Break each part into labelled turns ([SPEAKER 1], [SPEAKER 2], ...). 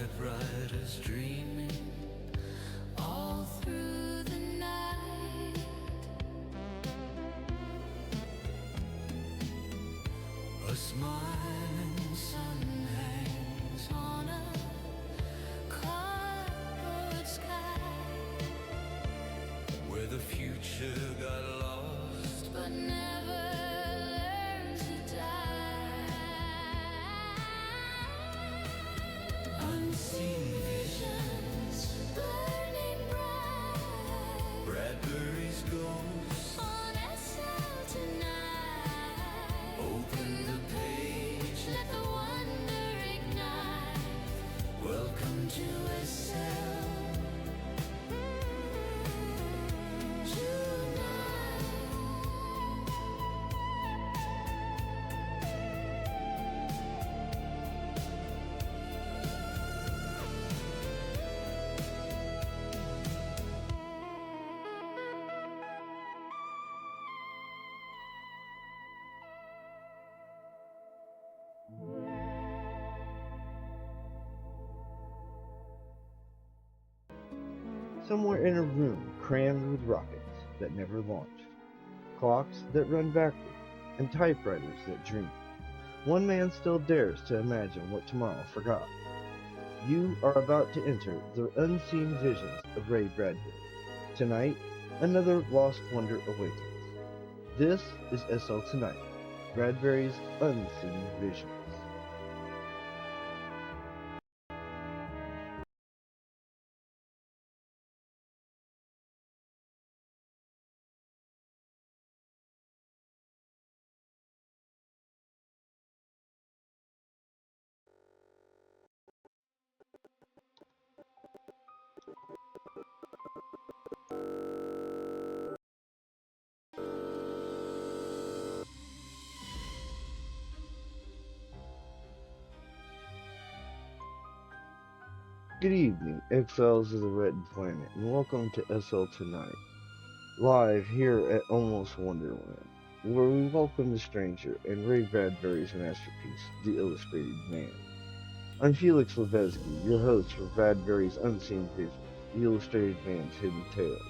[SPEAKER 1] typewriters dreaming all through the night. A smiling sun hangs on a cardboard sky, where the future got lost but never learned to die. Unseen visions burning bright, Bradbury's ghost on SL tonight. Open the page, let the wonder ignite. Welcome to SL tonight.
[SPEAKER 2] Somewhere in a room crammed with rockets that never launched, clocks that run backward, and typewriters that dream, one man still dares to imagine what tomorrow forgot. You are about to enter the unseen visions of Ray Bradbury. Tonight, another lost wonder awakens. This is SL Tonight, Bradbury's Unseen Visions. Good evening, exiles of the Red Planet, and welcome to SL Tonight, live here at Almost Wonderland, where we welcome the stranger and Ray Bradbury's masterpiece, The Illustrated Man. I'm Felix Levesky, your host for Bradbury's Unseen Visions, The Illustrated Man's Hidden Tales,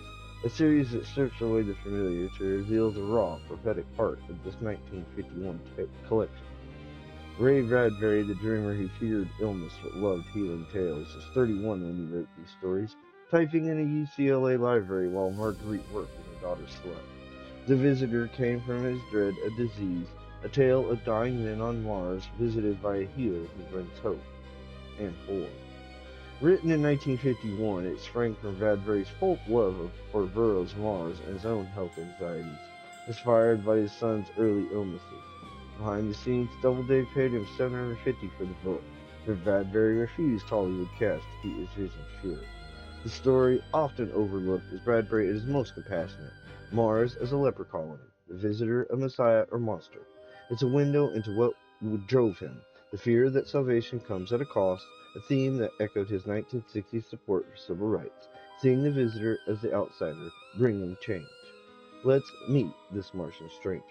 [SPEAKER 2] a series that strips away the familiar to reveal the raw, prophetic heart of this 1951 collection. Ray Bradbury, the dreamer who feared illness but loved healing tales, was 31 when he wrote these stories, typing in a UCLA library while Marguerite worked in her daughter's slept. The Visitor came from his dread of disease, a tale of dying men on Mars visited by a healer who brings hope and horror. Written in 1951, it sprang from Bradbury's folk love for Burroughs' Mars and his own health anxieties, inspired by his son's early illnesses. Behind the scenes, Doubleday paid him $750 for the book, but Bradbury refused Hollywood cash to keep his visions pure. The story, often overlooked, is Bradbury at his most compassionate. Mars as a leper colony, the Visitor a messiah or monster. It's a window into what drove him, the fear that salvation comes at a cost, a theme that echoed his 1960s support for civil rights, seeing the Visitor as the outsider, bringing change. Let's meet this Martian stranger.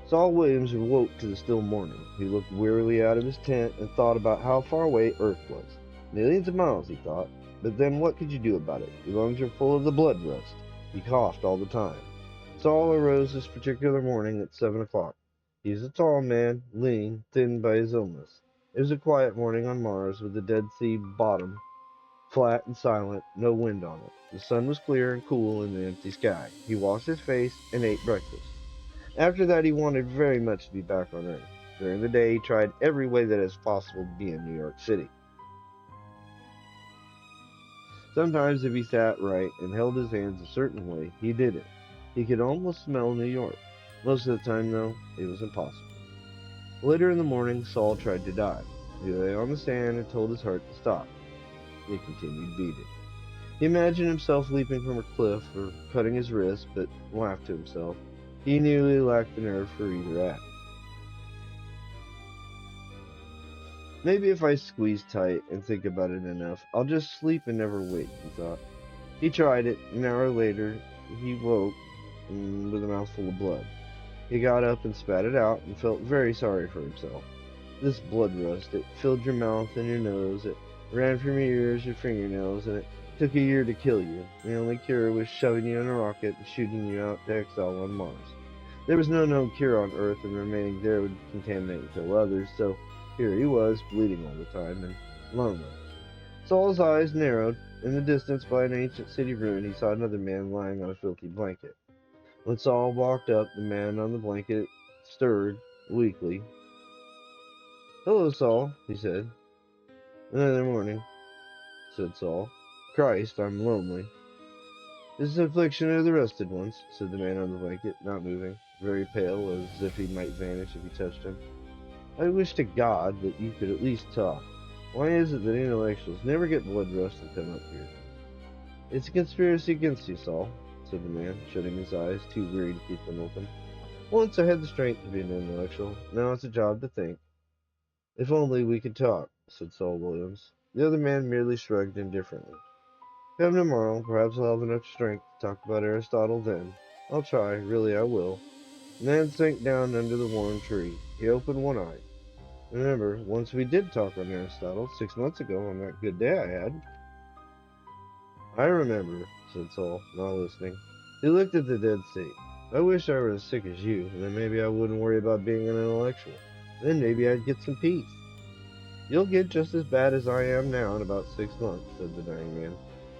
[SPEAKER 2] Saul Williams awoke to the still morning. He looked wearily out of his tent and thought about how far away Earth was. Millions of miles, he thought. But then what could you do about it? Your lungs are full of the blood rust. He coughed all the time. Saul arose this particular morning at 7 o'clock. He is a tall man, lean, thin by his illness. It was a quiet morning on Mars with the Dead Sea bottom, flat and silent, no wind on it. The sun was clear and cool in the empty sky. He washed his face and ate breakfast. After that, he wanted very much to be back on Earth. During the day, he tried every way that is possible to be in New York City. Sometimes, if he sat right and held his hands a certain way, he did it. He could almost smell New York. Most of the time, though, it was impossible. Later in the morning, Saul tried to dive. He lay on the sand and told his heart to stop. It continued beating. He imagined himself leaping from a cliff or cutting his wrist, but laughed to himself. He nearly lacked the nerve for either act. Maybe if I squeeze tight and think about it enough, I'll just sleep and never wake, he thought. He tried it. An hour later, he woke with a mouthful of blood. He got up and spat it out and felt very sorry for himself. This blood rust, it filled your mouth and your nose, it ran from your ears, your fingernails, and it took a year to kill you. The only cure was shoving you in a rocket and shooting you out to exile on Mars. There was no known cure on Earth, and remaining there would contaminate and kill others, so here he was, bleeding all the time and lonely. Saul's eyes narrowed. In the distance, by an ancient city ruin, he saw another man lying on a filthy blanket. When Saul walked up, the man on the blanket stirred weakly. "Hello, Saul," he said. "Another morning," said Saul. "Christ, I'm lonely." "This is an affliction of the rested ones," said the man on the blanket, not moving, very pale, as if he might vanish if you touched him. "I wish to God that you could at least talk. Why is it that intellectuals never get blood rust and come up here?" "It's a conspiracy against you, Saul," said the man, shutting his eyes, too weary to keep them open. "Once I had the strength to be an intellectual. Now it's a job to think." "If only we could talk," said Saul Williams. The other man merely shrugged indifferently. "Come tomorrow. Perhaps I'll have enough strength to talk about Aristotle then. I'll try. Really, I will." The man sank down under the warm tree. He opened one eye. "Remember, once we did talk on Aristotle, 6 months ago, on that good day I had." "I remember," said Saul, not listening. He looked at the dead sea. "I wish I were as sick as you, and then maybe I wouldn't worry about being an intellectual. Then maybe I'd get some peace." "You'll get just as bad as I am now in about 6 months," said the dying man.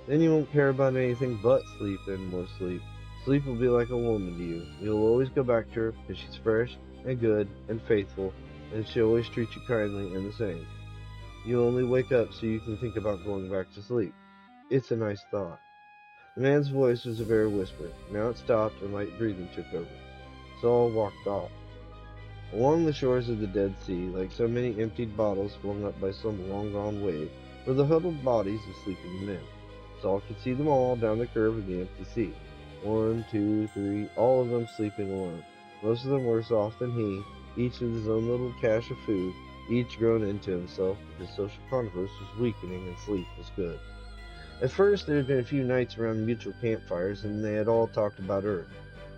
[SPEAKER 2] "Then you won't care about anything but sleep and more sleep. Sleep will be like a woman to you. You'll always go back to her because she's fresh and good and faithful, and she'll always treat you kindly and the same. You'll only wake up so you can think about going back to sleep. It's a nice thought." The man's voice was a bare whisper. Now it stopped and light breathing took over. Saul walked off. Along the shores of the Dead Sea, like so many emptied bottles flung up by some long-gone wave, were the huddled bodies of sleeping men. Saul could see them all down the curve of the empty sea. 1, 2, 3, all of them sleeping alone. Most of them worse off than he, each with his own little cache of food, each grown into himself, but his social converse was weakening and sleep was good. At first there had been a few nights around mutual campfires, and they had all talked about Earth.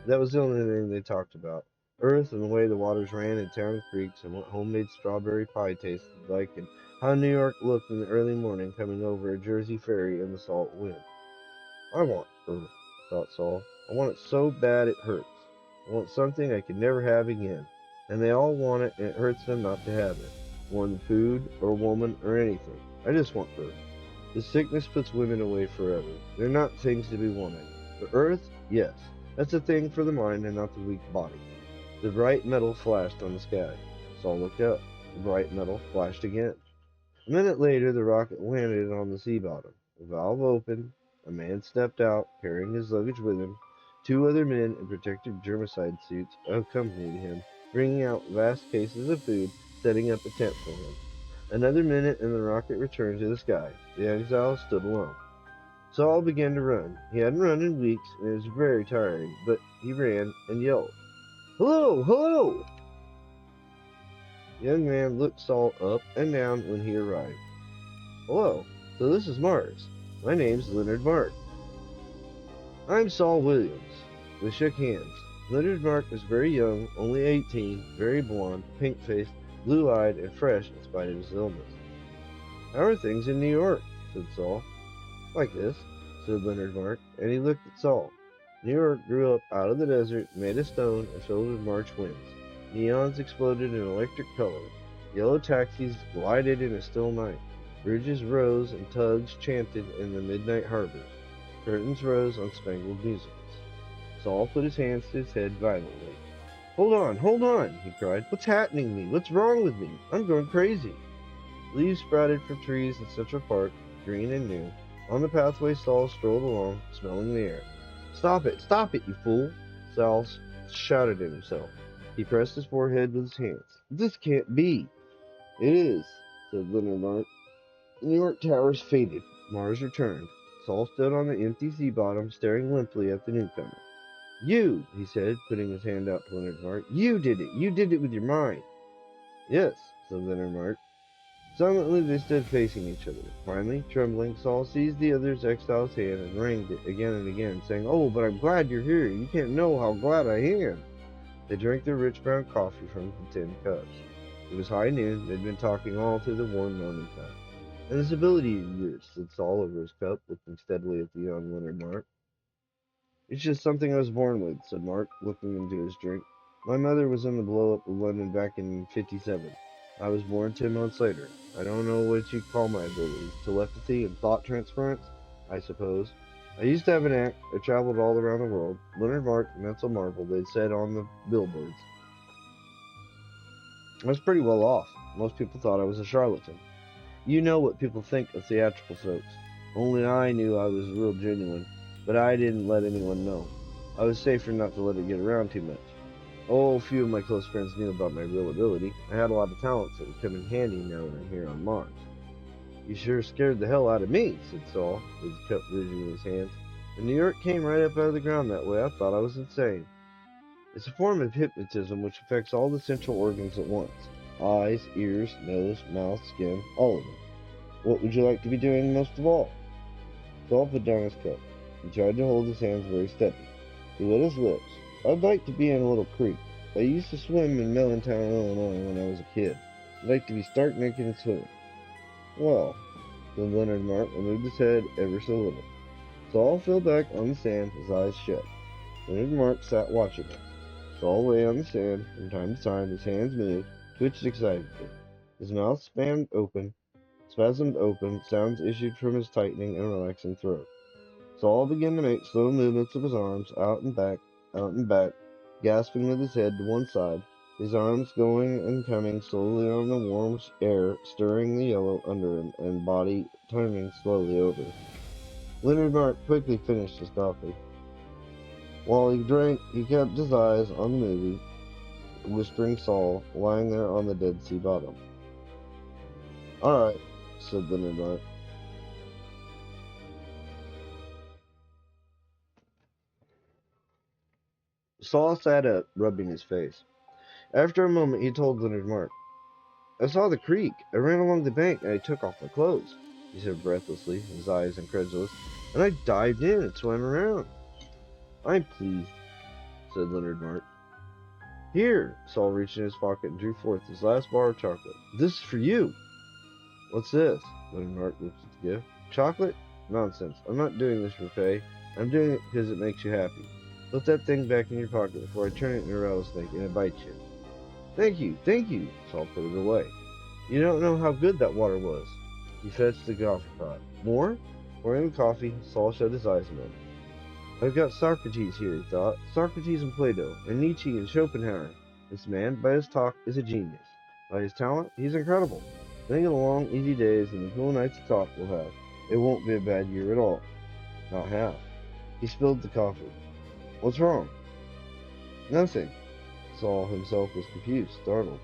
[SPEAKER 2] That was the only thing they talked about. Earth and the way the waters ran in town creeks, and what homemade strawberry pie tasted like, and how New York looked in the early morning coming over a Jersey ferry in the salt wind. "I want Earth," thought Saul. "I want it so bad it hurts. I want something I can never have again. And they all want it, and it hurts them not to have it. More than food, or woman, or anything. I just want Earth. The sickness puts women away forever. They're not things to be wanted. But Earth, yes, that's a thing for the mind and not the weak body." The bright metal flashed on the sky. Saul looked up. The bright metal flashed again. A minute later, the rocket landed on the sea bottom. The valve opened. A man stepped out, carrying his luggage with him. Two other men in protective germicide suits accompanied him, bringing out vast cases of food, setting up a tent for him. Another minute and the rocket returned to the sky. The exile stood alone. Saul began to run. He hadn't run in weeks, and it was very tiring, but he ran and yelled, "Hello! Hello!" The young man looked Saul up and down when he arrived. "Hello, so this is Mars. My name's Leonard Mark." "I'm Saul Williams." They shook hands. Leonard Mark was very young, only 18, very blond, pink-faced, blue-eyed, and fresh in spite of his illness. "How are things in New York?" said Saul. "Like this," said Leonard Mark, and he looked at Saul. New York grew up out of the desert, made of stone, and filled with March winds. Neons exploded in electric color. Yellow taxis glided in a still night. Bridges rose and tugs chanted in the midnight harbors. Curtains rose on spangled musicals. Saul put his hands to his head violently. Hold on," he cried. "What's happening to me? What's wrong with me? I'm going crazy." Leaves sprouted from trees in Central Park, green and new. On the pathway, Saul strolled along, smelling the air. Stop it, you fool!" Saul shouted at himself. He pressed his forehead with his hands. "This can't be." "It is," said Leonard Mark. The New York towers faded. Mars returned. Saul stood on the empty sea bottom, staring limply at the newcomer. "You," he said, putting his hand out to Leonard Mark. "You did it. You did it with your mind." "Yes," said Leonard Mark. Silently they stood facing each other. Finally, trembling, Saul seized the other's exile's hand and wrung it again and again, saying, "Oh, but I'm glad you're here. You can't know how glad I am." They drank their rich brown coffee from the tin cups. It was high noon. They'd been talking all through the warm morning time. "Invisibility of yours," said Saul over his cup, looking steadily at the young Leonard Mark. "It's just something I was born with," said Mark, looking into his drink. "My mother was in the blow-up of London back in '57. I was born 10 months later. I don't know what you'd call my abilities. Telepathy and thought transference, I suppose. I used to have an act. I traveled all around the world. Leonard Mark, mental marvel, they'd said on the billboards. I was pretty well off. Most people thought I was a charlatan. You know what people think of theatrical folks. Only I knew I was real genuine, but I didn't let anyone know. I was safer not to let it get around too much. Oh, few of my close friends knew about my real ability. I had a lot of talents that would come in handy now that I'm here on Mars." "You sure scared the hell out of me," said Saul, with his cup ridging in his hands. "When New York came right up out of the ground that way, I thought I was insane." "It's a form of hypnotism which affects all the central organs at once. Eyes, ears, nose, mouth, skin, all of them. What would you like to be doing most of all?" Saul put down his cup. He tried to hold his hands very steady. He lit his lips. "I'd like to be in a little creek. I used to swim in Millentown, Illinois when I was a kid. I'd like to be stark naked and swimming." "Well," said Leonard Mark, and moved his head ever so little. Saul fell back on the sand, his eyes shut. Leonard Mark sat watching him. Saul lay on the sand. From time to time his hands moved, twitched excitedly. His mouth spasmed open, sounds issued from his tightening and relaxing throat. Saul began to make slow movements of his arms, out and back, gasping with his head to one side, his arms going and coming slowly on the warm air, stirring the yellow under him, and body turning slowly over. Leonard Mark quickly finished his coffee. While he drank, he kept his eyes on the movie, whispering Saul, lying there on the Dead Sea bottom. "All right," said Leonard Mark. Saul sat up, rubbing his face. After a moment, he told Leonard Mark, "I saw the creek. I ran along the bank and I took off my clothes," he said breathlessly, his eyes incredulous. "And I dived in and swam around." "I'm pleased," said Leonard Mark. "Here." Saul reached in his pocket and drew forth his last bar of chocolate. "This is for you." "What's this?" Leonard Mark looked at the gift. "Chocolate? Nonsense. I'm not doing this for pay. I'm doing it because it makes you happy. Put that thing back in your pocket before I turn it into a rattlesnake and it bites you." "Thank you, thank you." Saul put it away. "You don't know how good that water was." He fetched the coffee pot. "More?" Pouring the coffee, Saul shut his eyes a moment. "I've got Socrates here," he thought. "Socrates and Plato, and Nietzsche and Schopenhauer. This man, by his talk, is a genius. By his talent, he's incredible. Think of the long, easy days and the cool nights of talk we'll have. It won't be a bad year at all. Not half." He spilled the coffee. "What's wrong?" "Nothing." Saul himself was confused, startled.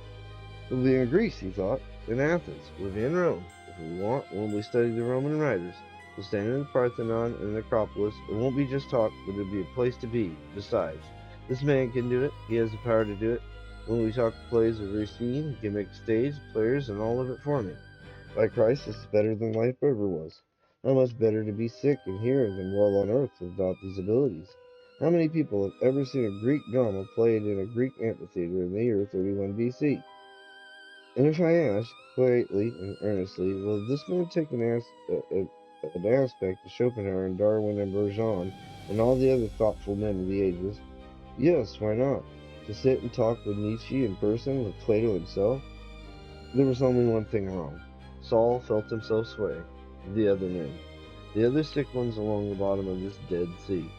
[SPEAKER 2] "We'll be in Greece," he thought. "In Athens. We'll be in Rome. If we want, when we study the Roman writers, we'll stand in the Parthenon and the Acropolis. It won't be just talk, but it'll be a place to be. Besides, this man can do it. He has the power to do it. When we talk plays of Racine, he can make stage, players, and all of it for me. By Christ, this is better than life ever was. How much better to be sick and here than well on earth without these abilities. How many people have ever seen a Greek drama played in a Greek amphitheater in the year 31 BC? And if I ask, quietly and earnestly, will this man take an aspect of Schopenhauer and Darwin and Bergson and all the other thoughtful men of the ages? Yes, why not? To sit and talk with Nietzsche in person, with Plato himself? There was only one thing wrong. Saul felt himself sway. The other men. The other sick ones along the bottom of this Dead Sea.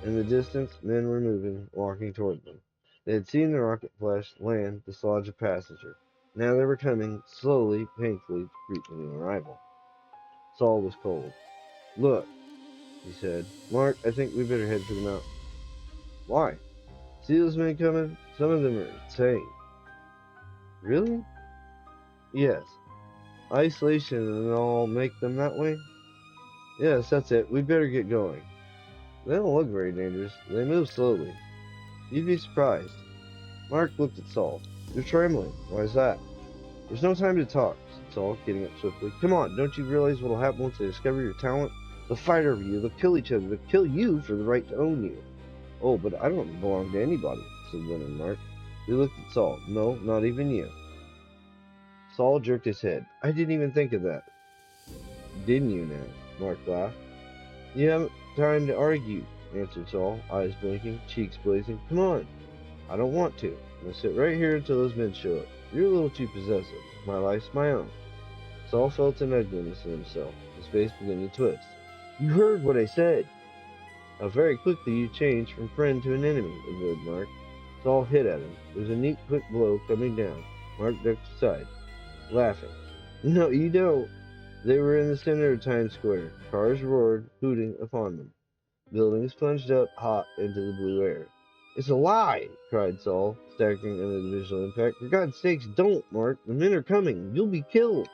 [SPEAKER 2] In the distance, men were moving, walking toward them. They had seen the rocket flash land, dislodge a passenger. Now they were coming, slowly, painfully, to greet the new arrival. Saul was cold. "Look," he said. "Mark, I think we better head for the mountain." "Why?" "See those men coming? Some of them are insane." "Really?" "Yes. Isolation and all make them that way?" "Yes, that's it. We'd better get going." "They don't look very dangerous. They move slowly. You'd be surprised." Mark looked at Saul. "You're trembling. Why is that?" "There's no time to talk," said Saul, getting up swiftly. "Come on, don't you realize what'll happen once they discover your talent? They'll fight over you. They'll kill each other. They'll kill you for the right to own you." "Oh, but I don't belong to anybody." said Leonard Mark. He looked at Saul. No, not even you. Saul jerked his head. I didn't even think of that. Didn't you now? Mark laughed. You haven't time to argue, answered Saul, eyes blinking, cheeks blazing. Come on. I don't want to. I'm going to sit right here until those men show up. You're a little too possessive. My life's my own. Saul felt an ugliness in himself. His face began to twist. You heard what I said. How very quickly you changed from friend to an enemy, observed Mark. Saul hit at him. There was a neat quick blow coming down. Mark ducked aside, laughing. No, you don't. They were in the center of Times Square. Cars roared, hooting upon them. Buildings plunged up hot into the blue air. It's a lie, cried Saul, staggering under the visual impact. For God's sakes, don't, Mark. The men are coming. You'll be killed.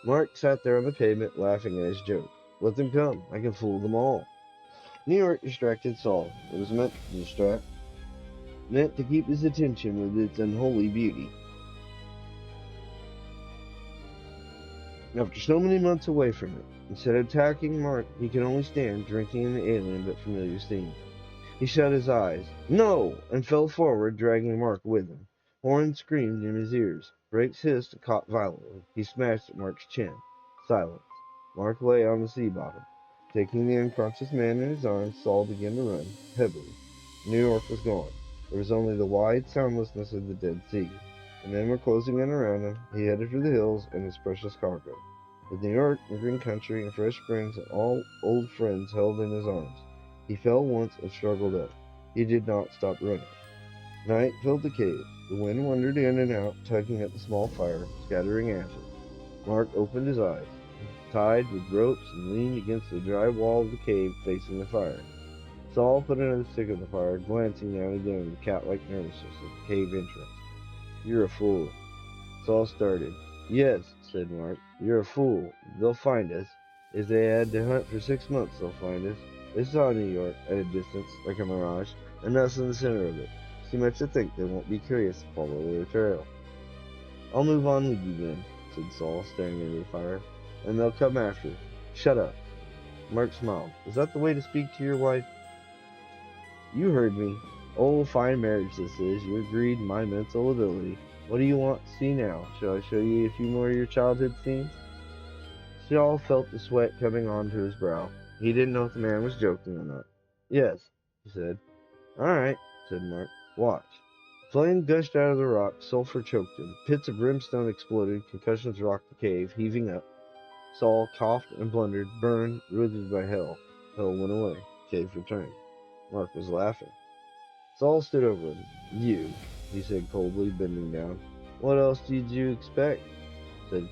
[SPEAKER 2] Mark sat there on the pavement, laughing at his joke. Let them come. I can fool them all. New York distracted Saul. It was meant to distract, meant to keep his attention with its unholy beauty. After so many months away from it, instead of attacking Mark, he could only stand drinking in the alien but familiar scene. He shut his eyes. No! And fell forward, dragging Mark with him. Horn screamed in his ears. Brakes hissed and caught violently. He smashed at Mark's chin. Silence. Mark lay on the sea bottom. Taking the unconscious man in his arms, Saul began to run, heavily. New York was gone. There was only the wide soundlessness of the Dead Sea. The men were closing in around him. He headed for the hills and his precious cargo. With New York and green country and fresh springs and all old friends held in his arms. He fell once and struggled up. He did not stop running. Night filled the cave. The wind wandered in and out, tugging at the small fire, scattering ashes. Mark opened his eyes, tied with ropes, and leaned against the dry wall of the cave facing the fire. Saul put another stick on the fire, glancing now and again with cat-like nervousness at the cave entrance. You're a fool. Saul started. Yes, said Mark. You're a fool. They'll find us. If they had to hunt for 6 months, they'll find us. They saw New York at a distance, like a mirage, and us in the center of it. Too much to think they won't be curious to follow their trail. I'll move on with you then, said Saul, staring into the fire. And they'll come after. Shut up. Mark smiled. Is that the way to speak to your wife? You heard me. Oh, fine marriage this is. Your greed, my mental ability. What do you want to see now? Shall I show you a few more of your childhood scenes? Saul felt the sweat coming onto his brow. He didn't know if the man was joking or not. Yes, he said. All right, said Mark. Watch. Flame gushed out of the rock. Sulfur choked him. Pits of brimstone exploded. Concussions rocked the cave, heaving up. Saul coughed and blundered, burned, withered by hell. Hell went away. Cave returned. Mark was laughing. Saul stood over him. You, he said coldly, bending down. What else did you expect?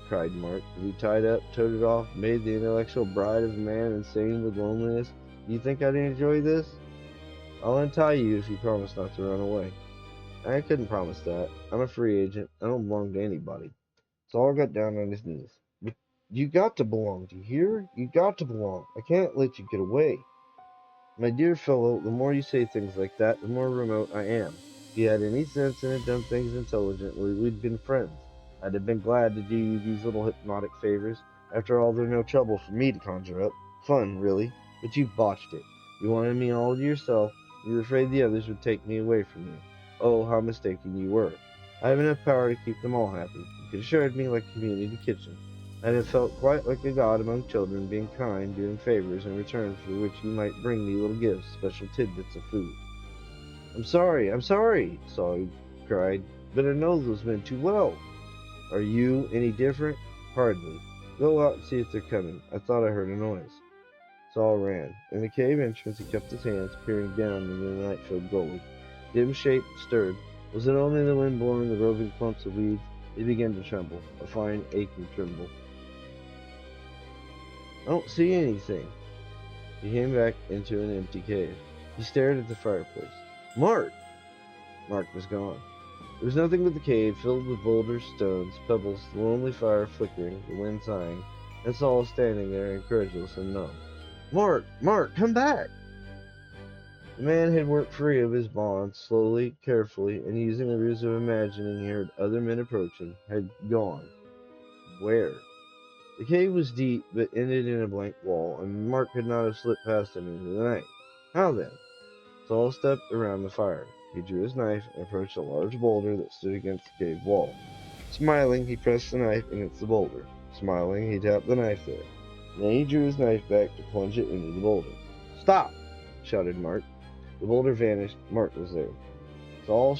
[SPEAKER 2] Cried Mark. To be tied up, toted off, made the intellectual bride of a man insane with loneliness. Do you think I'd enjoy this? I'll untie you if you promise not to run away. I couldn't promise that. I'm a free agent. I don't belong to anybody. Saul got down on his knees. But you got to belong, do you hear? You got to belong. I can't let you get away. My dear fellow, the more you say things like that, the more remote I am. If you had any sense and had done things intelligently, we'd been friends. I'd have been glad to do you these little hypnotic favors. After all, they're no trouble for me to conjure up. Fun, really. But you botched it. You wanted me all to yourself. You were afraid the others would take me away from you. Oh, how mistaken you were. I have enough power to keep them all happy. You could have assured me like a community kitchen. I'd have felt quite like a god among children, being kind, doing favors in return for which you might bring me little gifts, special tidbits of food. I'm sorry, Saul cried, but I know those men too well. Are you any different? Hardly. Go out and see if they're coming. I thought I heard a noise. Saul ran. In the cave entrance he kept his hands peering down into the night-filled gully. Dim shape stirred. Was it only the wind blowing the roving clumps of weeds? He began to tremble, a fine aching tremble. I don't see anything. He came back into an empty cave. He stared at the fireplace. Mark! Mark was gone. There was nothing but the cave, filled with boulders, stones, pebbles, the lonely fire flickering, the wind sighing, and Saul standing there incredulous and numb. Mark! Mark! Come back! The man had worked free of his bonds, slowly, carefully, and using the ruse of imagining he heard other men approaching, had gone. Where? The cave was deep, but ended in a blank wall, and Mark could not have slipped past him into the night. How then? Saul stepped around the fire. He drew his knife and approached a large boulder that stood against the cave wall. Smiling, he pressed the knife against the boulder. Smiling, he tapped the knife there. Then he drew his knife back to plunge it into the boulder. "Stop!" shouted Mark. The boulder vanished. Mark was there. Saul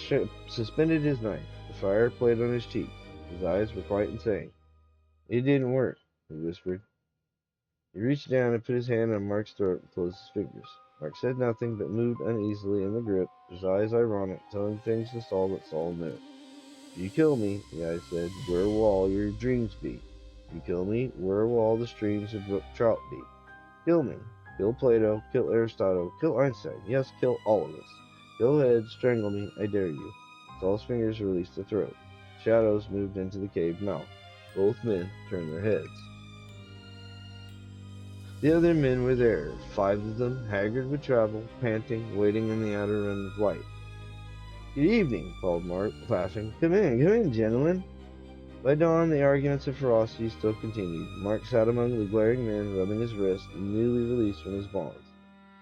[SPEAKER 2] suspended his knife. The fire played on his cheeks. His eyes were quite insane. "It didn't work," he whispered. He reached down and put his hand on Mark's throat and closed his fingers. Mark said nothing, but moved uneasily in the grip, his eyes ironic, telling things to Saul that Saul knew. "If you kill me," the eyes said, "where will all your dreams be? If you kill me, where will all the streams of brook trout be? Kill me. Kill Plato, kill Aristotle, kill Einstein. Yes, kill all of us. Go ahead, strangle me, I dare you." Saul's fingers released the throat. Shadows moved into the cave mouth. Both men turned their heads. The other men were there, 5 of them, haggard with travel, panting, waiting in the outer rim of light. "Good evening," called Mark, laughing. Come in, gentlemen." By dawn, the arguments of ferocity still continued. Mark sat among the glaring men, rubbing his wrist, newly released from his bonds.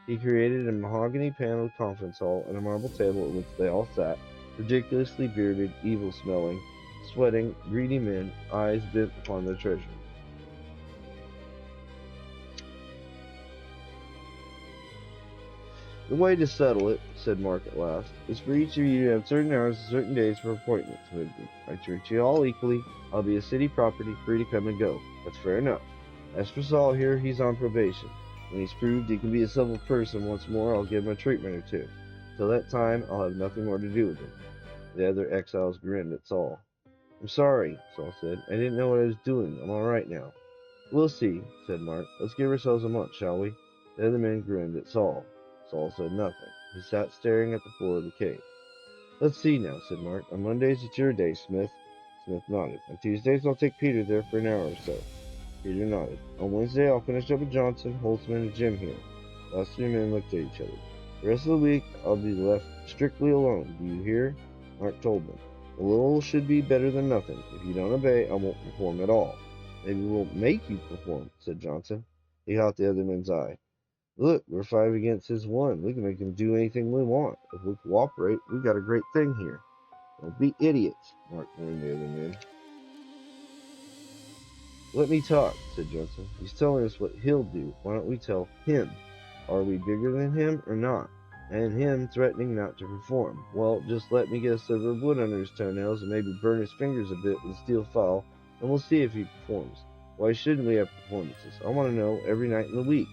[SPEAKER 2] He created a mahogany-paneled conference hall and a marble table at which they all sat, ridiculously bearded, evil-smelling, sweating, greedy men, eyes bent upon their treasure. "The way to settle it," said Mark at last, "is for each of you to have certain hours and certain days for appointments with me. I treat you all equally. I'll be a city property, free to come and go. That's fair enough. As for Saul here, he's on probation. When he's proved he can be a civil person once more, I'll give him a treatment or two. Till that time, I'll have nothing more to do with him." The other exiles grinned at Saul. "I'm sorry," Saul said. "I didn't know what I was doing. I'm all right now." "We'll see," said Mark. "Let's give ourselves a month, shall we?" The other men grinned at Saul. Saul said nothing. He sat staring at the floor of the cave. "Let's see now," said Mark. "On Mondays it's your day, Smith." Smith nodded. "On Tuesdays I'll take Peter there for an hour or so." Peter nodded. "On Wednesday I'll finish up with Johnson, Holtzman, and Jim here." The last 3 men looked at each other. "The rest of the week I'll be left strictly alone. Do you hear?" Mark told them. "A little should be better than nothing. If you don't obey, I won't perform at all." "Maybe we'll make you perform," said Johnson. He caught the other man's eye. "Look, we're 5 against his 1. We can make him do anything we want. If we cooperate, we've got a great thing here." "Don't be idiots," Mark warned the other men. "Let me talk," said Johnson. "He's telling us what he'll do. Why don't we tell him? Are we bigger than him or not? And him threatening not to perform. Well, just let me get a sliver of wood under his toenails and maybe burn his fingers a bit with a steel file, and we'll see if he performs. Why shouldn't we have performances? I want to know every night in the week."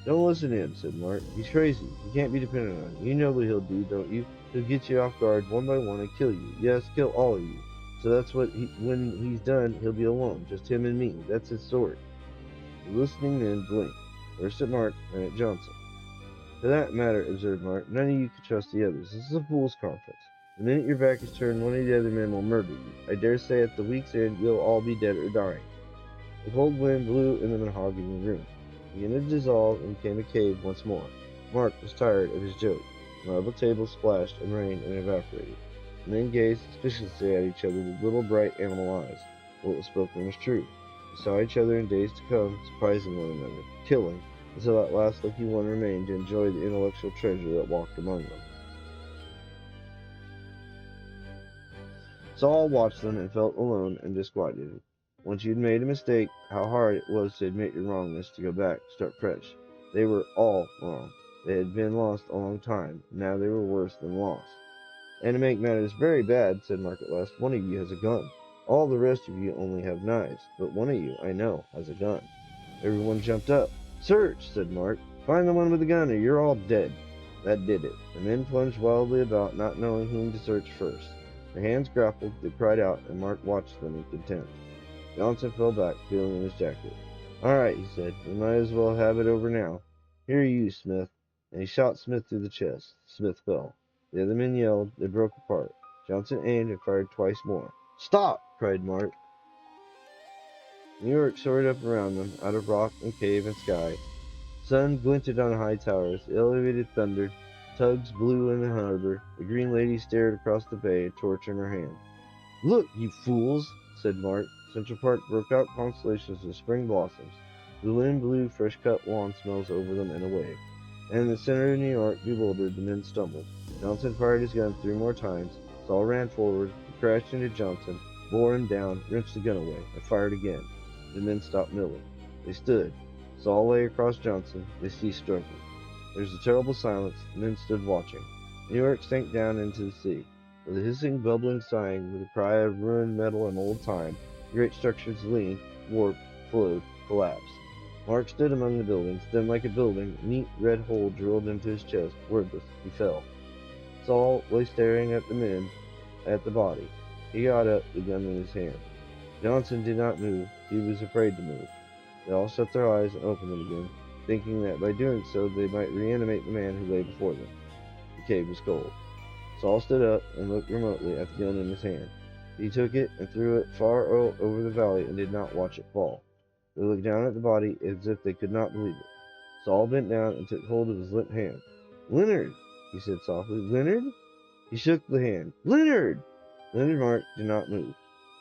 [SPEAKER 2] "Don't listen to him," said Mark. "He's crazy. He can't be depended on. You know what he'll do, don't you? He'll get you off guard one by one and kill you. Yes, kill all of you. So that's when he's done, he'll be alone. Just him and me. That's his sort." The listening men blinked, first at Mark, then at Johnson. "For that matter," observed Mark, "none of you can trust the others. This is a fool's conference. The minute your back is turned, one of the other men will murder you. I dare say at the week's end you'll all be dead or dying." The cold wind blew in the mahogany room. The image dissolved and became a cave once more. Mark was tired of his joke. The marble table splashed and rained and evaporated. The men gazed suspiciously at each other with little bright animal eyes. What was spoken was true. They saw each other in days to come, surprising one another, killing, until at last lucky one remained to enjoy the intellectual treasure that walked among them. Saul watched them and felt alone and disquieted. Once you'd made a mistake, how hard it was to admit your wrongness, to go back, start fresh. They were all wrong. They had been lost a long time. Now they were worse than lost. "And to make matters very bad," said Mark at last, "one of you has a gun. All the rest of you only have knives, but one of you, I know, has a gun." Everyone jumped up. "Search," said Mark. "Find the one with the gun or you're all dead." That did it. The men plunged wildly about, not knowing whom to search first. Their hands grappled, they cried out, and Mark watched them in contempt. Johnson fell back, feeling in his jacket. "All right," he said. "We might as well have it over now. Here you, Smith." And he shot Smith through the chest. Smith fell. The other men yelled. They broke apart. Johnson aimed and fired twice more. "Stop!" cried Mark. New York soared up around them, out of rock and cave and sky. Sun glinted on high towers. The elevated thundered. Tugs blew in the harbor. The green lady stared across the bay, a torch in her hand. "Look, you fools!" said Mark. Central Park broke out constellations of spring blossoms. The wind blew fresh-cut lawn smells over them and away. And in the center of New York, bewildered, the men stumbled. Johnson fired his gun 3 more times. Saul ran forward. He crashed into Johnson, bore him down, wrenched the gun away, and fired again. The men stopped milling. They stood. Saul lay across Johnson. They ceased struggling. There was a terrible silence. The men stood watching. New York sank down into the sea. With a hissing, bubbling, sighing, with a cry of ruined metal and old time, the great structures leaned, warped, flowed, collapsed. Mark stood among the buildings. Then, like a building, a neat red hole drilled into his chest. Wordless, he fell. Saul lay staring at the men, at the body. He got up, the gun in his hand. Johnson did not move. He was afraid to move. They all shut their eyes and opened them again, thinking that by doing so they might reanimate the man who lay before them. The cave was cold. Saul stood up and looked remotely at the gun in his hand. He took it and threw it far over the valley and did not watch it fall. They looked down at the body as if they could not believe it. Saul bent down and took hold of his limp hand. "Leonard," he said softly. "Leonard?" He shook the hand. "Leonard!" Leonard Mark did not move.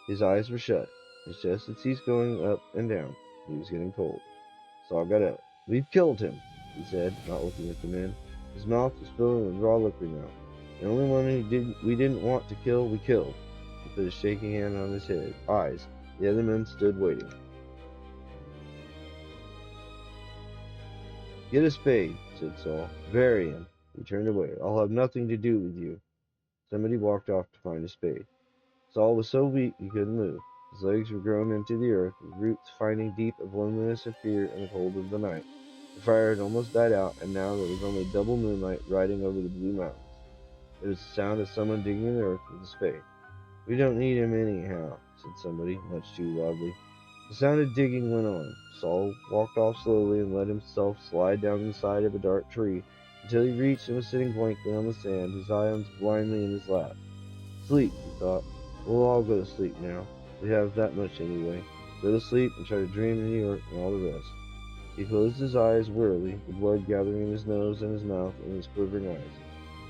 [SPEAKER 2] His eyes were shut. His chest had ceased going up and down. He was getting cold. Saul got up. "We've killed him," he said, not looking at the men. His mouth was filled with raw liquor now. "The only one we didn't want to kill, we killed." He put his shaking hand on his head, eyes. The other men stood waiting. "Get a spade," said Saul. "Bury him." He turned away. "I'll have nothing to do with you." Somebody walked off to find a spade. Saul was so weak he couldn't move. His legs were grown into the earth, his roots finding deep of loneliness and fear in the cold of the night. The fire had almost died out, and now there was only double moonlight riding over the blue mountains. There was the sound of someone digging the earth with a spade. "We don't need him anyhow," said somebody, much too loudly. The sound of digging went on. Saul walked off slowly and let himself slide down the side of a dark tree until he reached and was sitting blankly on the sand, his eyes blindly in his lap. "Sleep," he thought. "We'll all go to sleep now. We have that much anyway. Go to sleep and try to dream of New York and all the rest." He closed his eyes wearily, the blood gathering in his nose and his mouth and his quivering eyes.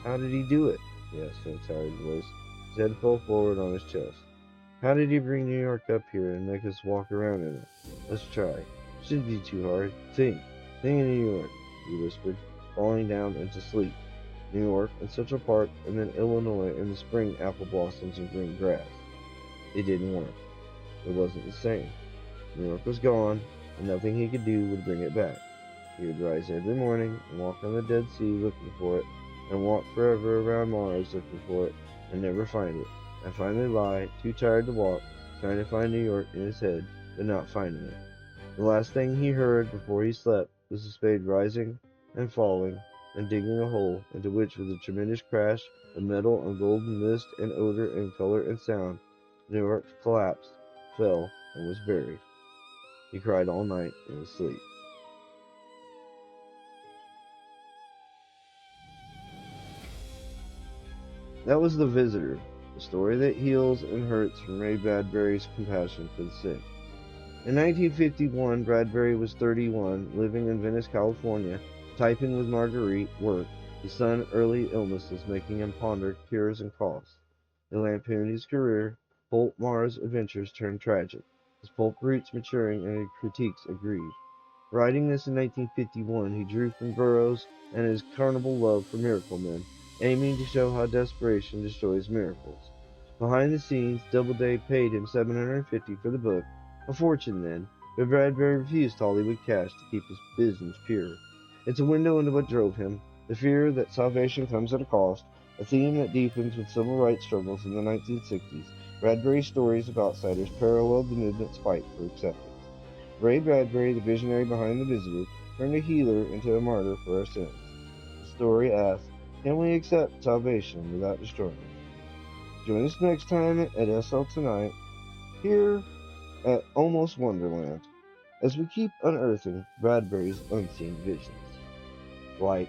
[SPEAKER 2] "How did he do it?" he asked in a tired voice. His head fell forward on his chest. "How did he bring New York up here and make us walk around in it? Let's try. Shouldn't be too hard. Think. Think of New York," he whispered, falling down into sleep. New York and Central Park, and then Illinois and the spring apple blossoms and green grass. It didn't work. It wasn't the same. New York was gone, and nothing he could do would bring it back. He would rise every morning and walk on the Dead Sea looking for it, and walk forever around Mars looking for it, and never find it, and finally lie, too tired to walk, trying to find New York in his head, but not finding it. The last thing he heard before he slept was the spade rising and falling and digging a hole into which, with a tremendous crash of metal and golden mist and odor and color and sound, New York collapsed, fell, and was buried. He cried all night in his sleep. That was The Visitor, the story that heals and hurts from Ray Bradbury's compassion for the sick. In 1951, Bradbury was 31, living in Venice, California, typing with Marguerite, work, his son's early illnesses making him ponder cures and costs. They lampooned his career, pulp Mars adventures turned tragic, his pulp roots maturing and his critiques agreed. Writing this in 1951, he drew from Burroughs and his carnival love for miracle men, aiming to show how desperation destroys miracles. Behind the scenes, Doubleday paid him $750 for the book, a fortune then, but Bradbury refused Hollywood cash to keep his business pure. It's a window into what drove him, the fear that salvation comes at a cost, a theme that deepens with civil rights struggles in the 1960s. Bradbury's stories of outsiders paralleled the movement's fight for acceptance. Ray Bradbury, the visionary behind The Visitor, turned a healer into a martyr for our sins. The story asks, can we accept salvation without destroying it? Join us next time at SL Tonight, here at Almost Wonderland, as we keep unearthing Bradbury's unseen visions. Like,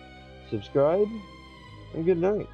[SPEAKER 2] subscribe, and good night.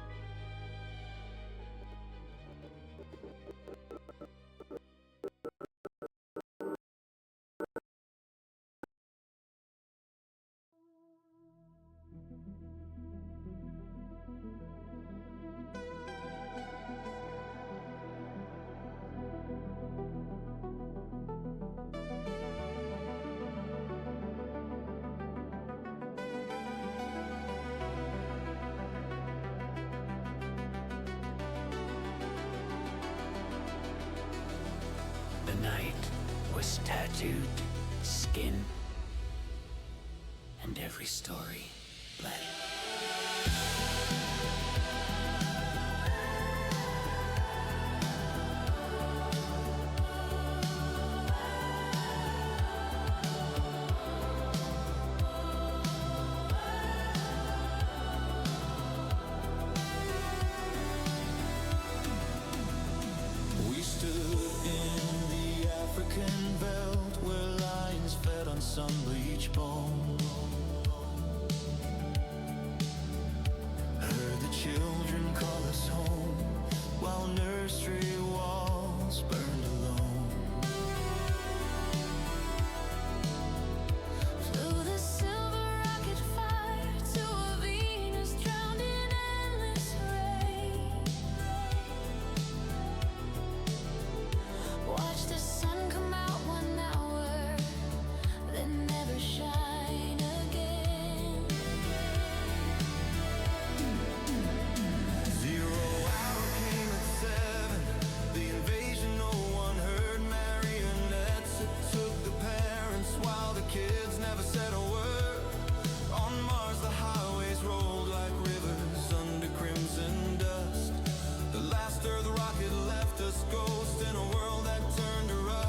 [SPEAKER 1] tattooed skin, and every story bled. We stood in the African veldt where lions fed on sun bleached bone. Heard the children call us home while nursery walls burned alone. Flew the silver rocket fire to a Venus drowned in endless rain. Watch the sun come out 1 hour, then never shine again. 0 hour came at 7. The invasion no one heard. Marionettes it took the parents while the kids never said a word. On Mars the highways rolled like rivers under crimson dust. The last Earth rocket left us ghost in a world that turned to rust.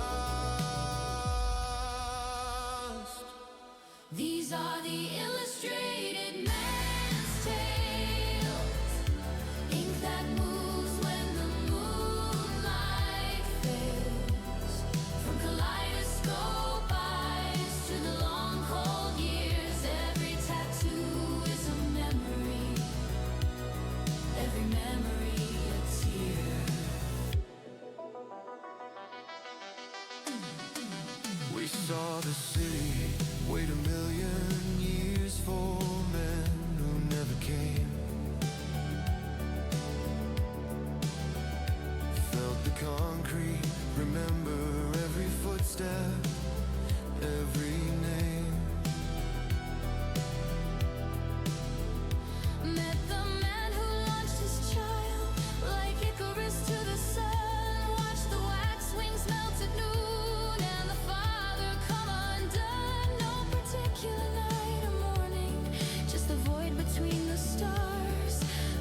[SPEAKER 1] These are the illustrated man's tales, ink that moves when the moonlight fails. From kaleidoscope eyes to the long cold years, every tattoo is a memory, every memory a tear. We saw the city wait 1,000,000 years for men who never came. Felt the concrete, remember every footstep, every name. Met the man who launched his child like Icarus to the sun. Watched the wax wings melt at noon and the father come undone. No particular night or morning, just the void between the stars.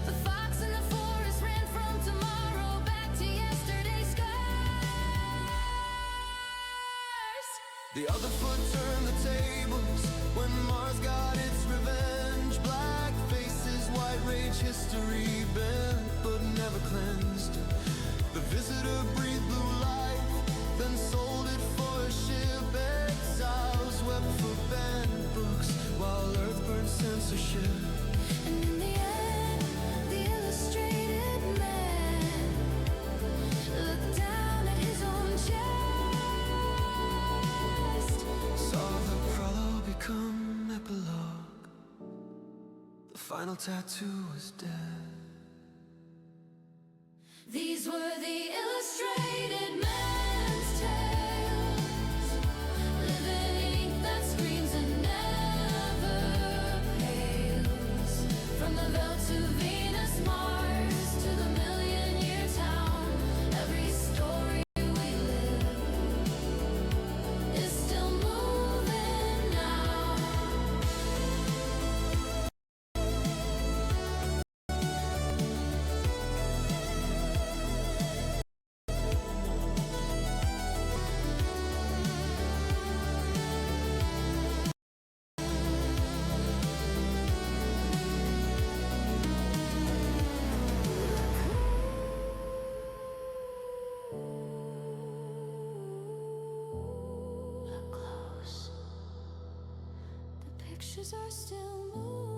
[SPEAKER 1] The fox in the forest ran from tomorrow back to yesterday's scars. The other foot turned the tables when Mars got its revenge. Black faces, white rage, history bent but never cleansed. The visitor breathed blue life, then sold it for a ship. Exiles wept for banned books while Earth burned censorship. And in the end, the illustrated man looked down at his own chest, saw the prologue become epilogue. The final tattoo was dead. These were the illustrated man's tales, living ink that screams and never pales. From the veldt to Venus, Mars, to the million-year town, every story we live is still moving now. Look close, the pictures are still moving.